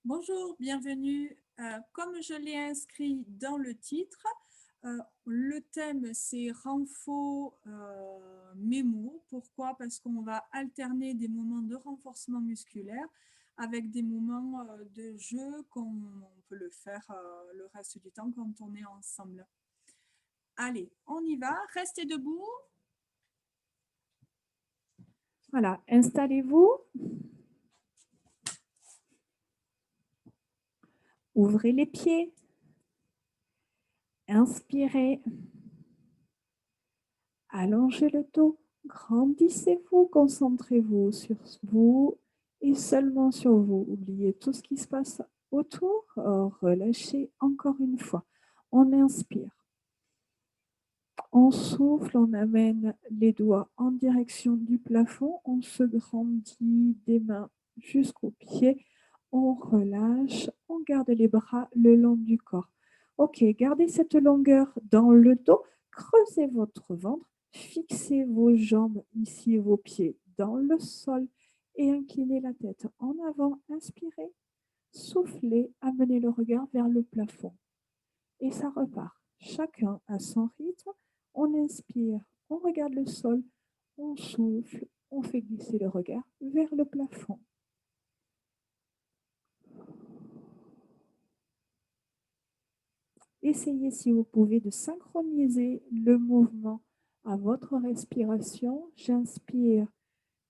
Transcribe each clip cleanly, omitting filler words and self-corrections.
Bonjour, bienvenue. Comme je l'ai inscrit dans le titre, le thème c'est renfort mémo. Pourquoi? Parce qu'on va alterner des moments de renforcement musculaire avec des moments de jeu qu'on peut le faire le reste du temps quand on est ensemble. Allez, on y va. Restez debout. Voilà, installez-vous. Ouvrez les pieds. Inspirez. Allongez le dos. Grandissez-vous. Concentrez-vous sur vous et seulement sur vous. Oubliez tout ce qui se passe autour. Relâchez encore une fois. On inspire. On souffle, on amène les doigts en direction du plafond. On se grandit des mains jusqu'aux pieds. On relâche, on garde les bras le long du corps. Ok, gardez cette longueur dans le dos, creusez votre ventre, fixez vos jambes ici et vos pieds dans le sol et inclinez la tête en avant, inspirez, soufflez, amenez le regard vers le plafond. Et ça repart. Chacun à son rythme, on inspire, on regarde le sol, on souffle, on fait glisser le regard vers le plafond. Essayez, si vous pouvez, de synchroniser le mouvement à votre respiration. J'inspire,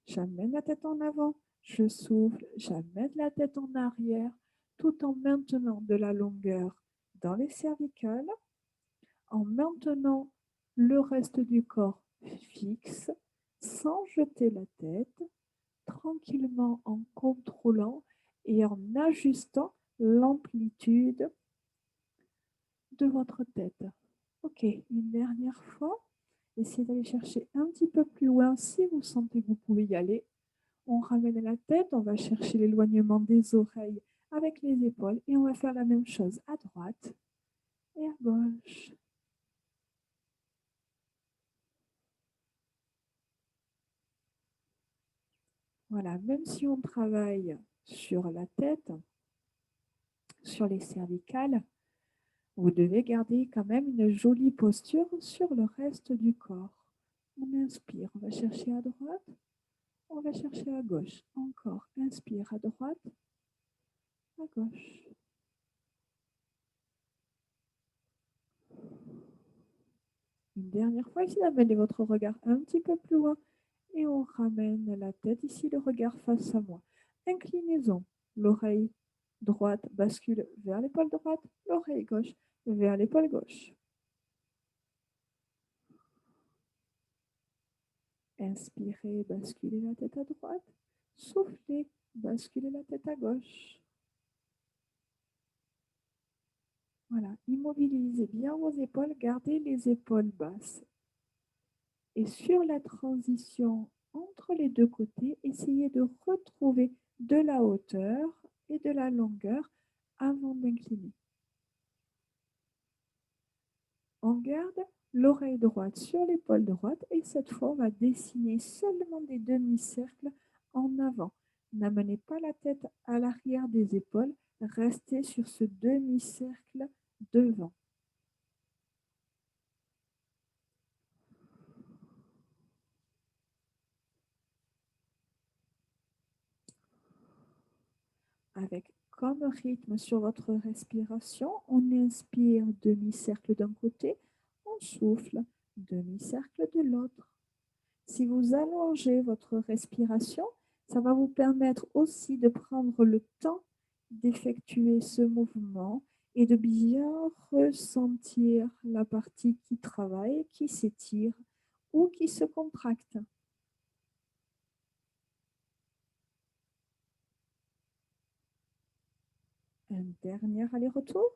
j'amène la tête en avant, je souffle, j'amène la tête en arrière, tout en maintenant de la longueur dans les cervicales, en maintenant le reste du corps fixe, sans jeter la tête, tranquillement en contrôlant et en ajustant l'amplitude de votre tête. Ok, une dernière fois. Essayez d'aller chercher un petit peu plus loin si vous sentez que vous pouvez y aller. On ramène la tête, on va chercher l'éloignement des oreilles avec les épaules et on va faire la même chose à droite et à gauche. Voilà, même si on travaille sur la tête, sur les cervicales, vous devez garder quand même une jolie posture sur le reste du corps. On inspire, on va chercher à droite, on va chercher à gauche. Encore, inspire à droite, à gauche. Une dernière fois, ici, amenez votre regard un petit peu plus loin et on ramène la tête ici, le regard face à moi. Inclinaison, l'oreille droite bascule vers l'épaule droite, l'oreille gauche vers l'épaule gauche. Inspirez, basculez la tête à droite. Soufflez, basculez la tête à gauche. Voilà, immobilisez bien vos épaules, gardez les épaules basses. Et sur la transition entre les deux côtés, essayez de retrouver de la hauteur et de la longueur avant d'incliner. On garde l'oreille droite sur l'épaule droite et cette fois, on va dessiner seulement des demi-cercles en avant. N'amenez pas la tête à l'arrière des épaules, restez sur ce demi-cercle devant. Avec comme rythme sur votre respiration, on inspire demi-cercle d'un côté, on souffle demi-cercle de l'autre. Si vous allongez votre respiration, ça va vous permettre aussi de prendre le temps d'effectuer ce mouvement et de bien ressentir la partie qui travaille, qui s'étire ou qui se contracte. Un dernier aller-retour.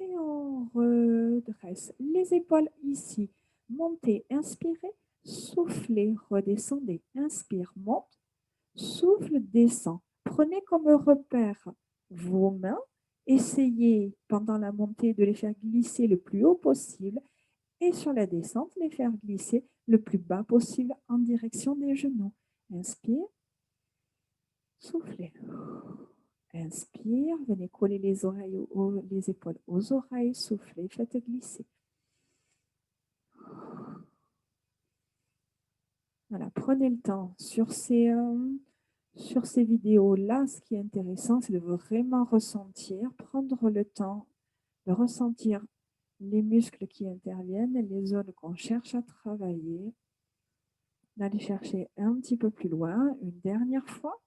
Et on redresse les épaules ici. Montez, inspirez, soufflez, redescendez. Inspire, monte, souffle, descend. Prenez comme repère vos mains. Essayez pendant la montée de les faire glisser le plus haut possible et sur la descente, les faire glisser le plus bas possible en direction des genoux. Inspire, Soufflez. Inspire, venez coller les oreilles, les épaules aux oreilles, soufflez, faites glisser. Voilà, prenez le temps. Sur ces vidéos-là, ce qui est intéressant, c'est de vraiment ressentir, prendre le temps de ressentir les muscles qui interviennent, les zones qu'on cherche à travailler, d'aller chercher un petit peu plus loin. Une dernière fois,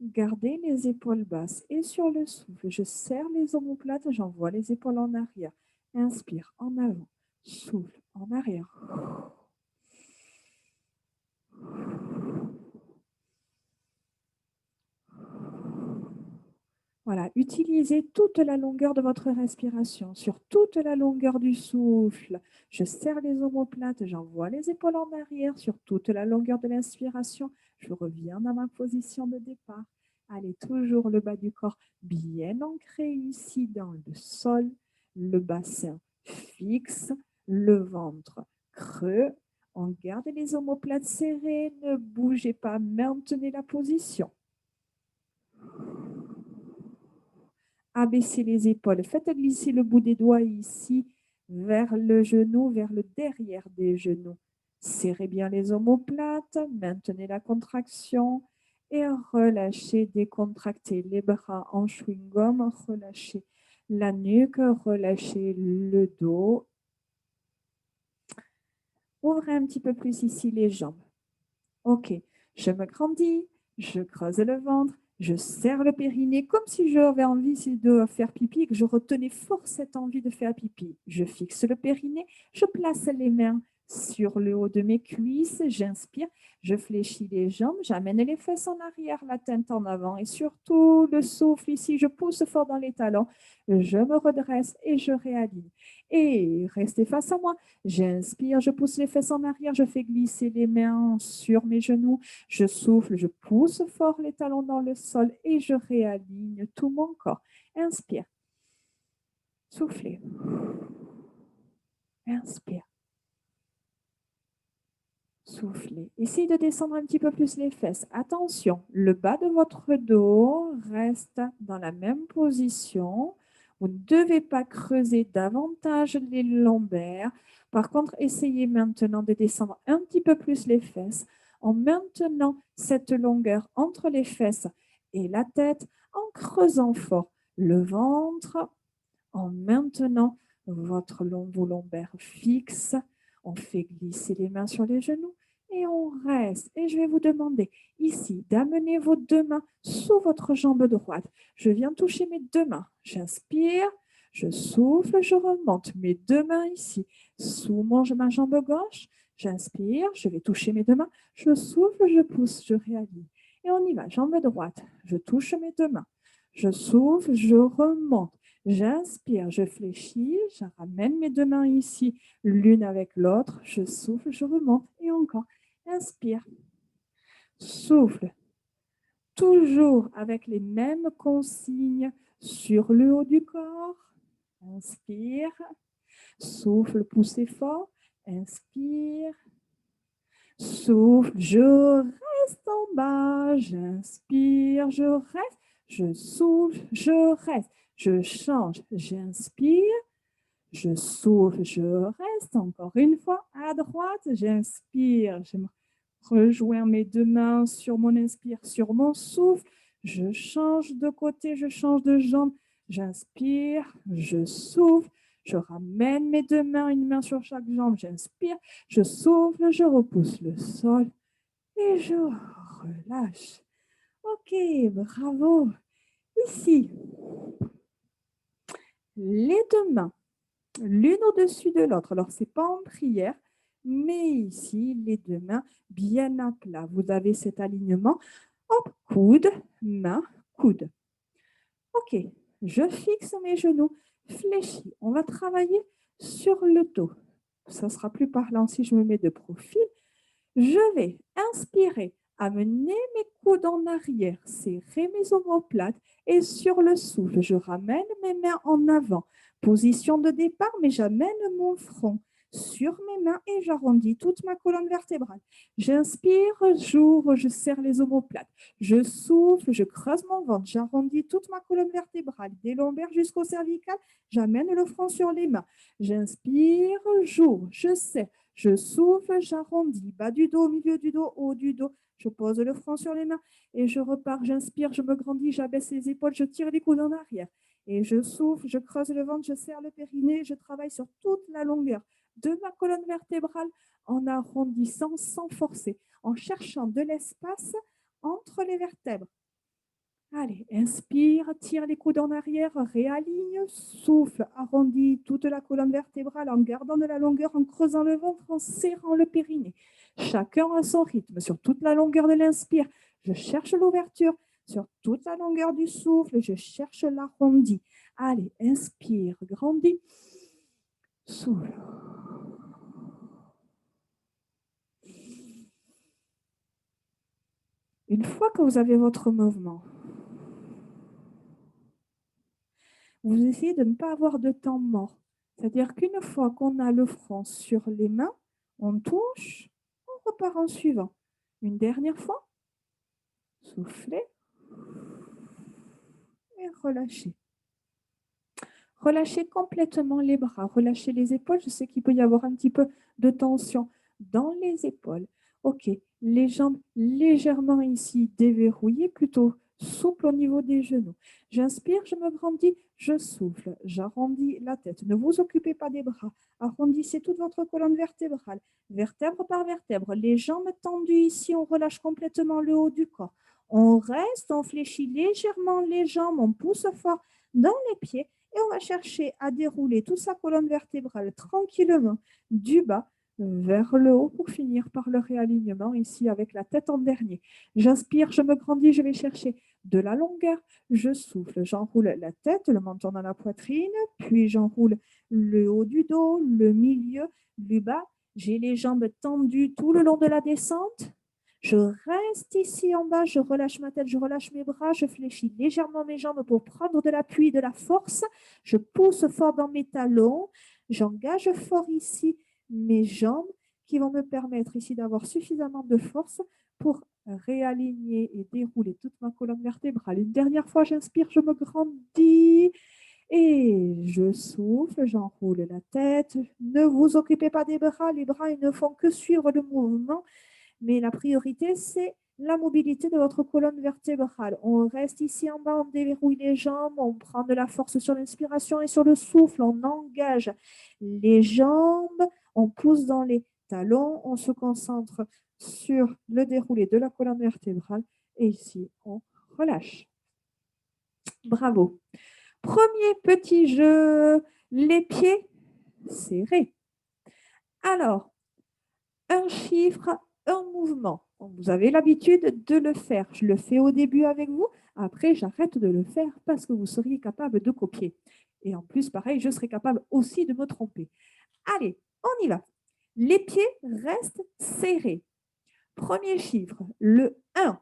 gardez les épaules basses et sur le souffle, je serre les omoplates, j'envoie les épaules en arrière. Inspire, en avant, souffle, en arrière. Voilà, utilisez toute la longueur de votre respiration, sur toute la longueur du souffle. Je serre les omoplates, j'envoie les épaules en arrière sur toute la longueur de l'inspiration. Je reviens dans ma position de départ. Allez, toujours le bas du corps bien ancré ici dans le sol, le bassin fixe, le ventre creux. On garde les omoplates serrées, ne bougez pas, maintenez la position. Abaissez les épaules. Faites glisser le bout des doigts ici vers le genou, vers le derrière des genoux. Serrez bien les omoplates, maintenez la contraction et relâchez, décontractez les bras en chewing-gum, relâchez la nuque, relâchez le dos. Ouvrez un petit peu plus ici les jambes. Ok, je me grandis, je creuse le ventre, je serre le périnée comme si j'avais envie de faire pipi et que je retenais fort cette envie de faire pipi. Je fixe le périnée, je place les mains sur le haut de mes cuisses, j'inspire, je fléchis les jambes, j'amène les fesses en arrière, la tête en avant et surtout le souffle ici, je pousse fort dans les talons, je me redresse et je réaligne. Et restez face à moi, j'inspire, je pousse les fesses en arrière, je fais glisser les mains sur mes genoux, je souffle, je pousse fort les talons dans le sol et je réaligne tout mon corps. Inspire. Soufflez. Inspire. Soufflez. Essayez de descendre un petit peu plus les fesses. Attention, le bas de votre dos reste dans la même position. Vous ne devez pas creuser davantage les lombaires. Par contre, essayez maintenant de descendre un petit peu plus les fesses en maintenant cette longueur entre les fesses et la tête, en creusant fort le ventre, en maintenant vos lombaires fixes. On fait glisser les mains sur les genoux et on reste. Et je vais vous demander ici d'amener vos deux mains sous votre jambe droite. Je viens toucher mes deux mains. J'inspire, je souffle, je remonte mes deux mains ici sous ma jambe gauche. J'inspire, je vais toucher mes deux mains. Je souffle, je pousse, je réaligne. Et on y va, jambe droite. Je touche mes deux mains. Je souffle, je remonte. J'inspire, je fléchis, je ramène mes deux mains ici, l'une avec l'autre. Je souffle, je remonte et encore. Inspire, souffle. Toujours avec les mêmes consignes sur le haut du corps. Inspire, souffle, poussez fort. Inspire, souffle, je reste en bas. J'inspire, je reste. Je souffle, je reste. Je change, j'inspire, je souffle, je reste. Encore une fois, à droite, j'inspire, je rejoins mes deux mains sur mon inspire, sur mon souffle. Je change de côté, je change de jambe. J'inspire, je souffle, je ramène mes deux mains, une main sur chaque jambe. J'inspire, je souffle, je repousse le sol et je relâche. Ok, bravo. Ici, les deux mains, l'une au-dessus de l'autre. Alors, ce n'est pas en prière, mais ici, les deux mains bien à plat. Vous avez cet alignement. Hop, coude, main, coude. Ok, je fixe mes genoux fléchis. On va travailler sur le dos. Ça sera plus parlant si je me mets de profil. Je vais inspirer, amener mes coudes en arrière, serrer mes omoplates et sur le souffle, je ramène mes mains en avant. Position de départ, mais j'amène mon front. sur mes mains et j'arrondis toute ma colonne vertébrale. J'inspire, j'ouvre, je serre les omoplates. Je souffle, je creuse mon ventre, j'arrondis toute ma colonne vertébrale, des lombaires jusqu'au cervical. J'amène le front sur les mains. J'inspire, j'ouvre, je serre, je souffle, j'arrondis. Bas du dos, milieu du dos, haut du dos. Je pose le front sur les mains et je repars. J'inspire, je me grandis, j'abaisse les épaules, je tire les coudes en arrière. Et je souffle, je creuse le ventre, je serre le périnée, je travaille sur toute la longueur de ma colonne vertébrale en arrondissant sans forcer, en cherchant de l'espace entre les vertèbres. Allez, inspire, tire les coudes en arrière, réaligne, souffle, arrondis toute la colonne vertébrale en gardant de la longueur, en creusant le ventre, en serrant le périnée. Chacun à son rythme, sur toute la longueur de l'inspire. Je cherche l'ouverture, sur toute la longueur du souffle, je cherche l'arrondi. Allez, inspire, grandis, souffle. Une fois que vous avez votre mouvement, vous essayez de ne pas avoir de temps mort. C'est-à-dire qu'une fois qu'on a le front sur les mains, on touche, on repart en suivant. Une dernière fois, soufflez et relâchez. Relâchez complètement les bras, relâchez les épaules. Je sais qu'il peut y avoir un petit peu de tension dans les épaules. Ok, les jambes légèrement ici déverrouillées, plutôt souple au niveau des genoux. J'inspire, je me grandis, je souffle, j'arrondis la tête. Ne vous occupez pas des bras. Arrondissez toute votre colonne vertébrale, vertèbre par vertèbre. Les jambes tendues ici, on relâche complètement le haut du corps. On reste, on fléchit légèrement les jambes, on pousse fort dans les pieds et on va chercher à dérouler toute sa colonne vertébrale tranquillement du bas vers le haut pour finir par le réalignement ici avec la tête en dernier. J'inspire, je me grandis, je vais chercher de la longueur. Je souffle, j'enroule la tête, le menton dans la poitrine, puis j'enroule le haut du dos, le milieu, le bas. J'ai les jambes tendues tout le long de la descente. Je reste ici en bas, je relâche ma tête, je relâche mes bras, je fléchis légèrement mes jambes pour prendre de l'appui, de la force. Je pousse fort dans mes talons, j'engage fort ici mes jambes qui vont me permettre ici d'avoir suffisamment de force pour réaligner et dérouler toute ma colonne vertébrale. Une dernière fois, j'inspire, je me grandis et je souffle, j'enroule la tête. Ne vous occupez pas des bras, les bras ils ne font que suivre le mouvement, mais la priorité c'est la mobilité de votre colonne vertébrale. On reste ici en bas, on déverrouille les jambes, on prend de la force sur l'inspiration et sur le souffle, on engage les jambes, on pousse dans les talons, on se concentre sur le déroulé de la colonne vertébrale et ici, on relâche. Bravo. Premier petit jeu, les pieds serrés. Alors, un chiffre, un mouvement. Vous avez l'habitude de le faire. Je le fais au début avec vous. Après, j'arrête de le faire parce que vous seriez capable de copier. Et en plus, pareil, je serai capable aussi de me tromper. Allez, on y va. Les pieds restent serrés. Premier chiffre, le 1.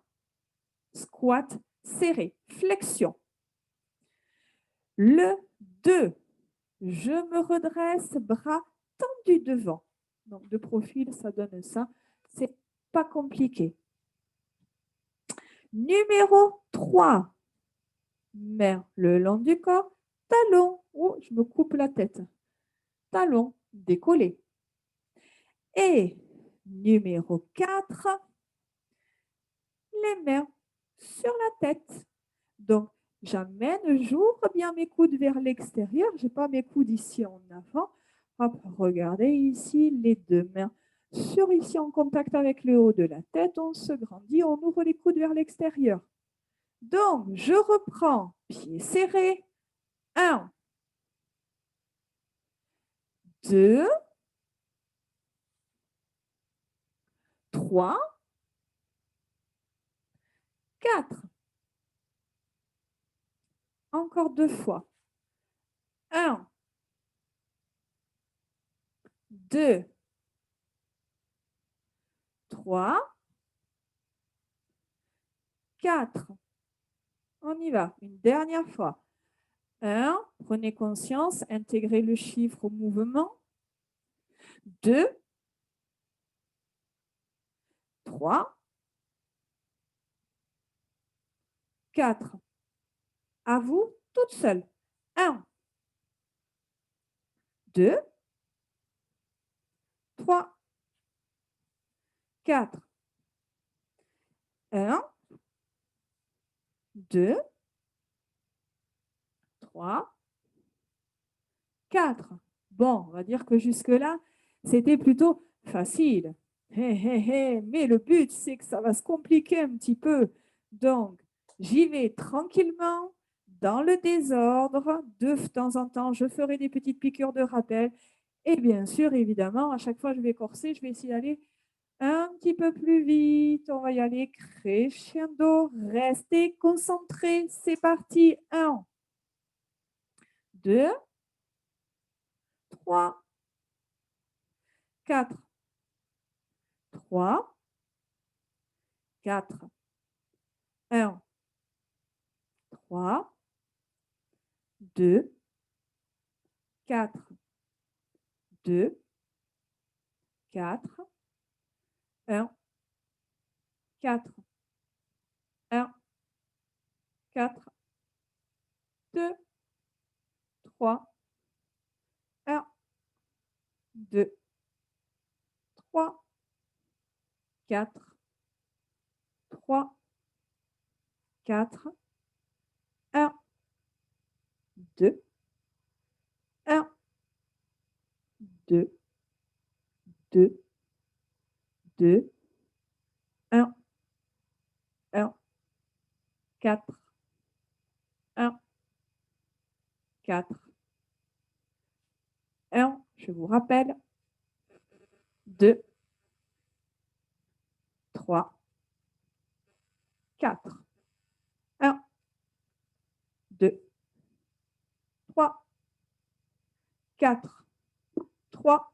Squat serré, flexion. Le 2. Je me redresse, bras tendus devant. Donc, de profil, ça donne ça. C'est pas compliqué. Numéro 3. Main le long du corps, talon. Oh, je me coupe la tête. Talon décollé. Et numéro 4. Les mains sur la tête. Donc, j'amène, j'ouvre bien mes coudes vers l'extérieur. Je n'ai pas mes coudes ici en avant. Hop, regardez ici, les deux mains sur ici en contact avec le haut de la tête. On se grandit, on ouvre les coudes vers l'extérieur. Donc, je reprends, pieds serrés. 1, 2, 3, 4. Encore 2 fois. 1, 2, 3, 4. On y va. Une dernière fois. 1, prenez conscience, intégrez le chiffre au mouvement. 2, 3, 4. À vous, toute seule. 1, 2, 3, 4. 1, 2, 3, 4. Bon, on va dire que jusque-là, c'était plutôt facile. Mais le but, c'est que ça va se compliquer un petit peu. Donc, j'y vais tranquillement, dans le désordre. De temps en temps, je ferai des petites piqûres de rappel. Et bien sûr, évidemment, à chaque fois, je vais corser, je vais essayer d'aller un petit peu plus vite. On va y aller crescendo. Restez concentrés. C'est parti. 1, 2, 3, 4, 3, 4, 1, 3, 2, 4, 2, 4, 1, 4, 1, 4, 2, 3, 1, 2, 3, 4, 3, 4, 1, 2, 1, 2, 2, 2, 1, 1, 4, 1, 4, 1, je vous rappelle, 2, 3, 4, 1, 2, 3, 4, 3,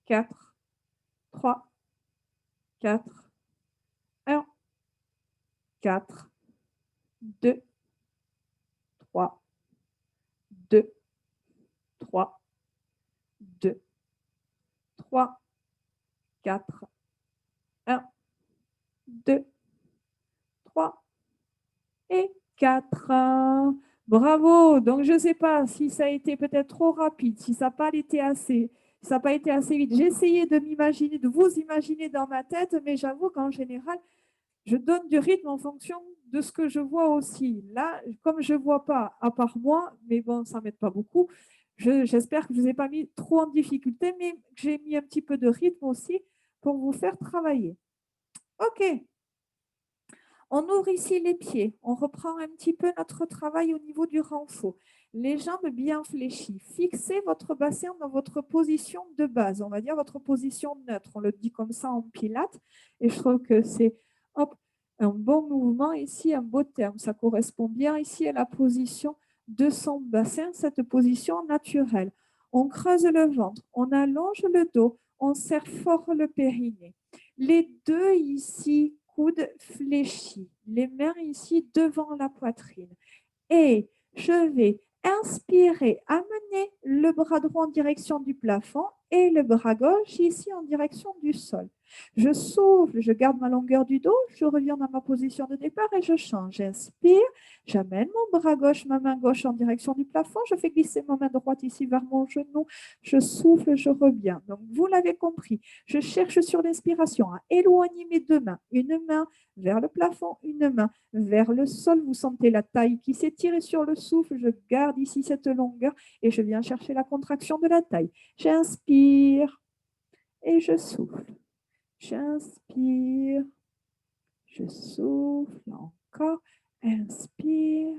4, 3, 4, 1, 4, 2, 3, 2, 3, 2, 3, 4, 1, 2, 3 et 4. Bravo. Donc, je ne sais pas si ça a été peut-être trop rapide, si ça n'a pas été assez, si ça n'a pas été assez vite. J'ai essayé de m'imaginer, de vous imaginer dans ma tête, mais j'avoue qu'en général, je donne du rythme en fonction de ce que je vois aussi. Là, comme je ne vois pas, à part moi, mais bon, ça ne m'aide pas beaucoup, j'espère que je ne vous ai pas mis trop en difficulté, mais que j'ai mis un petit peu de rythme aussi pour vous faire travailler. OK. On ouvre ici les pieds. On reprend un petit peu notre travail au niveau du renfort. Les jambes bien fléchies. Fixez votre bassin dans votre position de base. On va dire votre position neutre. On le dit comme ça en pilates. Et je trouve que c'est un bon mouvement ici, un beau terme. Ça correspond bien ici à la position de son bassin, cette position naturelle. On creuse le ventre. On allonge le dos. On serre fort le périnée. Les deux ici, coudes fléchis, les mains ici devant la poitrine. Et je vais inspirer, amener le bras droit en direction du plafond et le bras gauche ici en direction du sol. Je souffle, je garde ma longueur du dos, je reviens dans ma position de départ et je change. J'inspire, j'amène mon bras gauche, ma main gauche en direction du plafond, je fais glisser ma main droite ici vers mon genou, je souffle, je reviens. Donc, vous l'avez compris, je cherche sur l'inspiration à éloigner mes deux mains, une main vers le plafond, une main vers le sol. Vous sentez la taille qui s'étire et sur le souffle, je garde ici cette longueur et je viens chercher la contraction de la taille. J'inspire et je souffle. J'inspire, je souffle encore, inspire,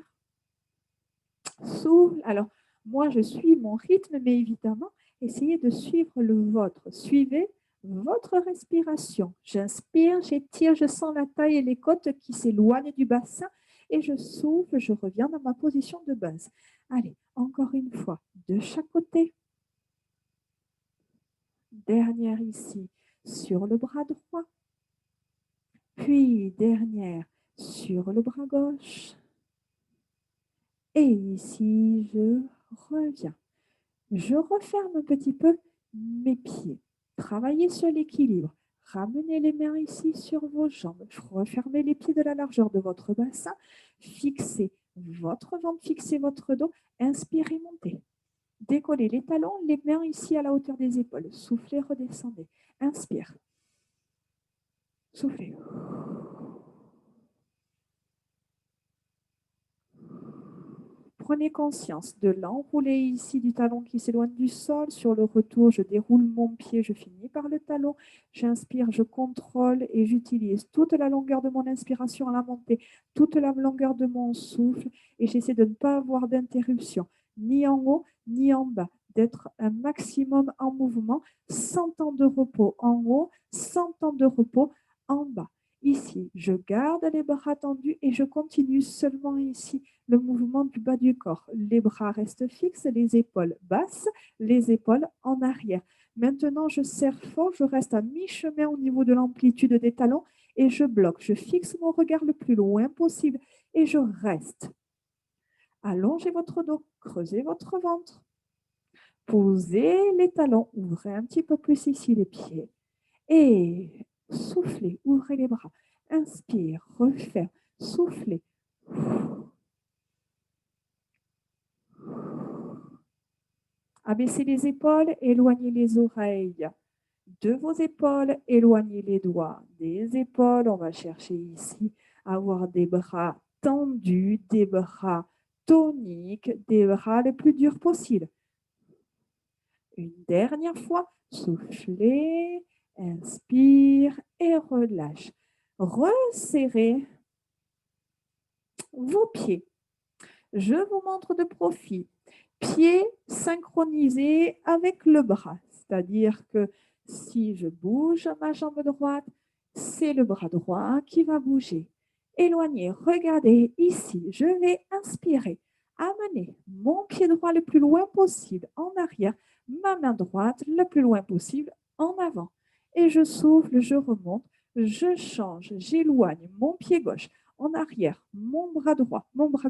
souffle. Alors, moi, je suis mon rythme, mais évidemment, essayez de suivre le vôtre. Suivez votre respiration. J'inspire, j'étire, je sens la taille et les côtes qui s'éloignent du bassin et je souffle, je reviens dans ma position de base. Allez, encore une fois, de chaque côté. Dernière ici, sur le bras droit. Puis dernière sur le bras gauche. Et ici, je reviens. Je referme un petit peu mes pieds. Travaillez sur l'équilibre. Ramenez les mains ici sur vos jambes. Refermez les pieds de la largeur de votre bassin. Fixez votre ventre, fixez votre dos. Inspirez, montez. Décollez les talons, les mains ici à la hauteur des épaules. Soufflez, redescendez. Inspire. Soufflez. Prenez conscience de l'enroulé ici du talon qui s'éloigne du sol. Sur le retour, je déroule mon pied, je finis par le talon. J'inspire, je contrôle et j'utilise toute la longueur de mon inspiration à la montée, toute la longueur de mon souffle et j'essaie de ne pas avoir d'interruption, ni en haut, ni en bas, d'être un maximum en mouvement, 100 temps de repos en haut, 100 temps de repos en bas. Ici, je garde les bras tendus et je continue seulement ici le mouvement du bas du corps. Les bras restent fixes, les épaules basses, les épaules en arrière. Maintenant, je serre fort, je reste à mi-chemin au niveau de l'amplitude des talons et je bloque. Je fixe mon regard le plus loin possible et je reste. Allongez votre dos, creusez votre ventre. Posez les talons, ouvrez un petit peu plus ici les pieds et soufflez, ouvrez les bras. Inspire, referme, soufflez. Abaissez les épaules, éloignez les oreilles. De vos épaules, éloignez les doigts des épaules. On va chercher ici à avoir des bras tendus, des bras toniques, des bras les plus durs possible. Une dernière fois, soufflez, inspire et relâche. Resserrez vos pieds. Je vous montre de profil. Pieds synchronisés avec le bras, c'est-à-dire que si je bouge ma jambe droite, c'est le bras droit qui va bouger. Éloignez, regardez ici, je vais inspirer, amener mon pied droit le plus loin possible en arrière, ma main droite le plus loin possible en avant. Et je souffle, je remonte, je change, j'éloigne mon pied gauche en arrière, mon bras droit, mon bras